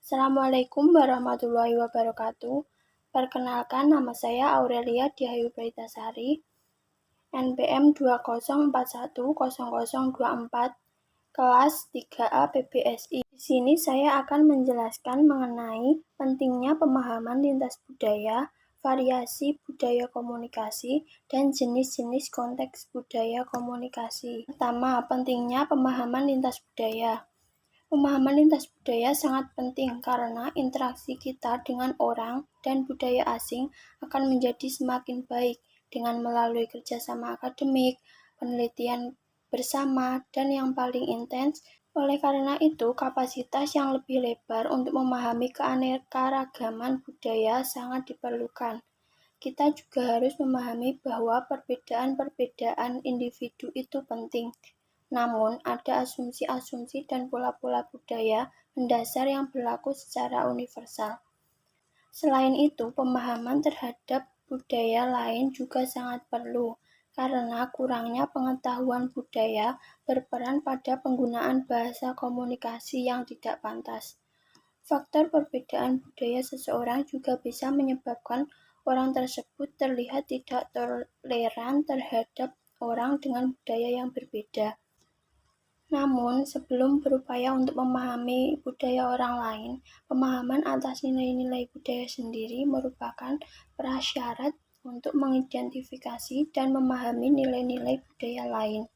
Assalamualaikum warahmatullahi wabarakatuh. Perkenalkan, nama saya Aurelia Diayu Pritasari, NPM 20410024, kelas 3A PBSI. Di sini saya akan menjelaskan mengenai pentingnya pemahaman lintas budaya, variasi budaya komunikasi, dan jenis-jenis konteks budaya komunikasi. Pertama, pentingnya pemahaman lintas budaya. Pemahaman lintas budaya sangat penting karena interaksi kita dengan orang dan budaya asing akan menjadi semakin baik dengan melalui kerjasama akademik, penelitian bersama, dan yang paling intens. Oleh karena itu, kapasitas yang lebih lebar untuk memahami keanekaragaman budaya sangat diperlukan. Kita juga harus memahami bahwa perbedaan-perbedaan individu itu penting. Namun, ada asumsi-asumsi dan pola-pola budaya mendasar yang berlaku secara universal. Selain itu, pemahaman terhadap budaya lain juga sangat perlu, karena kurangnya pengetahuan budaya berperan pada penggunaan bahasa komunikasi yang tidak pantas. Faktor perbedaan budaya seseorang juga bisa menyebabkan orang tersebut terlihat tidak toleran terhadap orang dengan budaya yang berbeda. Namun, sebelum berupaya untuk memahami budaya orang lain, pemahaman atas nilai-nilai budaya sendiri merupakan prasyarat untuk mengidentifikasi dan memahami nilai-nilai budaya lain.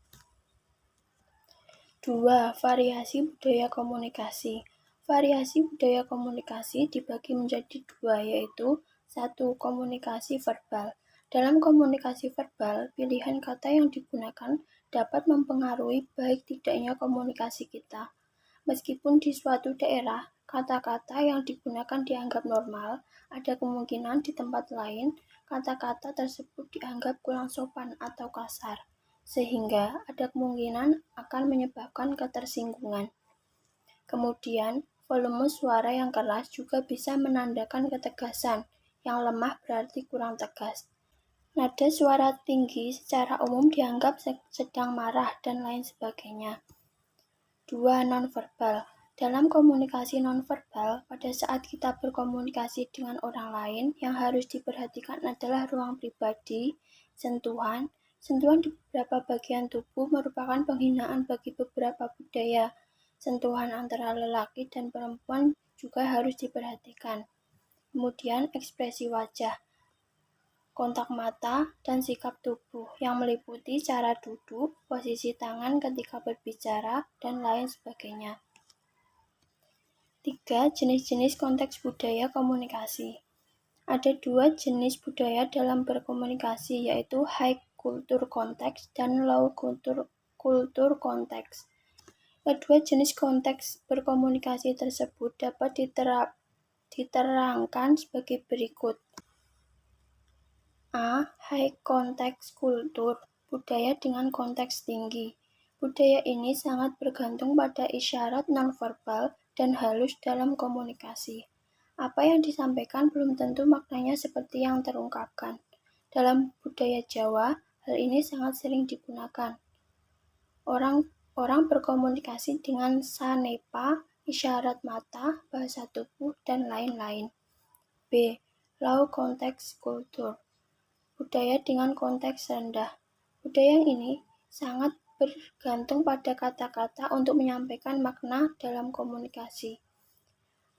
2. Variasi budaya komunikasi. Variasi budaya komunikasi dibagi menjadi dua, yaitu 1. Komunikasi verbal. Dalam komunikasi verbal, pilihan kata yang digunakan dapat mempengaruhi baik tidaknya komunikasi kita. Meskipun di suatu daerah, kata-kata yang digunakan dianggap normal, ada kemungkinan di tempat lain, kata-kata tersebut dianggap kurang sopan atau kasar, sehingga ada kemungkinan akan menyebabkan ketersinggungan. Kemudian, volume suara yang keras juga bisa menandakan ketegasan, yang lemah berarti kurang tegas. Nada suara tinggi secara umum dianggap sedang marah dan lain sebagainya. 2. Nonverbal. Dalam komunikasi nonverbal, pada saat kita berkomunikasi dengan orang lain, yang harus diperhatikan adalah ruang pribadi, sentuhan. Sentuhan di beberapa bagian tubuh merupakan penghinaan bagi beberapa budaya. Sentuhan antara lelaki dan perempuan juga harus diperhatikan. Kemudian ekspresi wajah, kontak mata, dan sikap tubuh yang meliputi cara duduk, posisi tangan ketika berbicara, dan lain sebagainya. 3. Jenis-jenis konteks budaya komunikasi. Ada dua jenis budaya dalam berkomunikasi, yaitu high culture context dan low culture context. Kedua jenis konteks berkomunikasi tersebut dapat diterangkan sebagai berikut. A. High context culture, budaya dengan konteks tinggi. Budaya ini sangat bergantung pada isyarat nonverbal dan halus dalam komunikasi. Apa yang disampaikan belum tentu maknanya seperti yang terungkapkan. Dalam budaya Jawa, hal ini sangat sering digunakan. Orang berkomunikasi dengan sanepa, isyarat mata, bahasa tubuh, dan lain-lain. B. Low context culture, budaya dengan konteks rendah. Budaya ini sangat bergantung pada kata-kata untuk menyampaikan makna dalam komunikasi.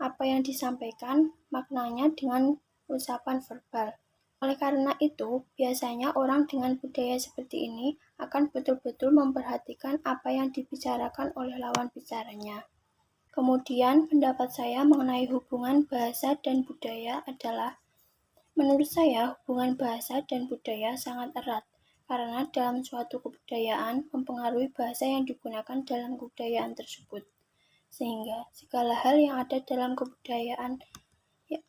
Apa yang disampaikan, maknanya dengan ucapan verbal. Oleh karena itu, biasanya orang dengan budaya seperti ini akan betul-betul memperhatikan apa yang dibicarakan oleh lawan bicaranya. Kemudian, pendapat saya mengenai hubungan bahasa dan budaya adalah, menurut saya, hubungan bahasa dan budaya sangat erat, karena dalam suatu kebudayaan mempengaruhi bahasa yang digunakan dalam kebudayaan tersebut. Sehingga segala hal yang ada dalam kebudayaan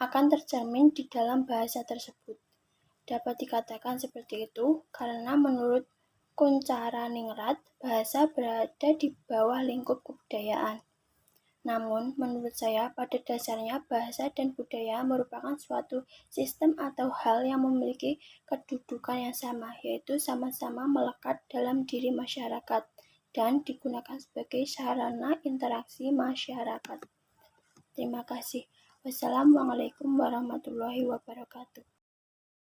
akan tercermin di dalam bahasa tersebut. Dapat dikatakan seperti itu karena menurut Kuncharaningrat, bahasa berada di bawah lingkup kebudayaan. Namun, menurut saya, pada dasarnya bahasa dan budaya merupakan suatu sistem atau hal yang memiliki kedudukan yang sama, yaitu sama-sama melekat dalam diri masyarakat dan digunakan sebagai sarana interaksi masyarakat. Terima kasih. Wassalamualaikum warahmatullahi wabarakatuh.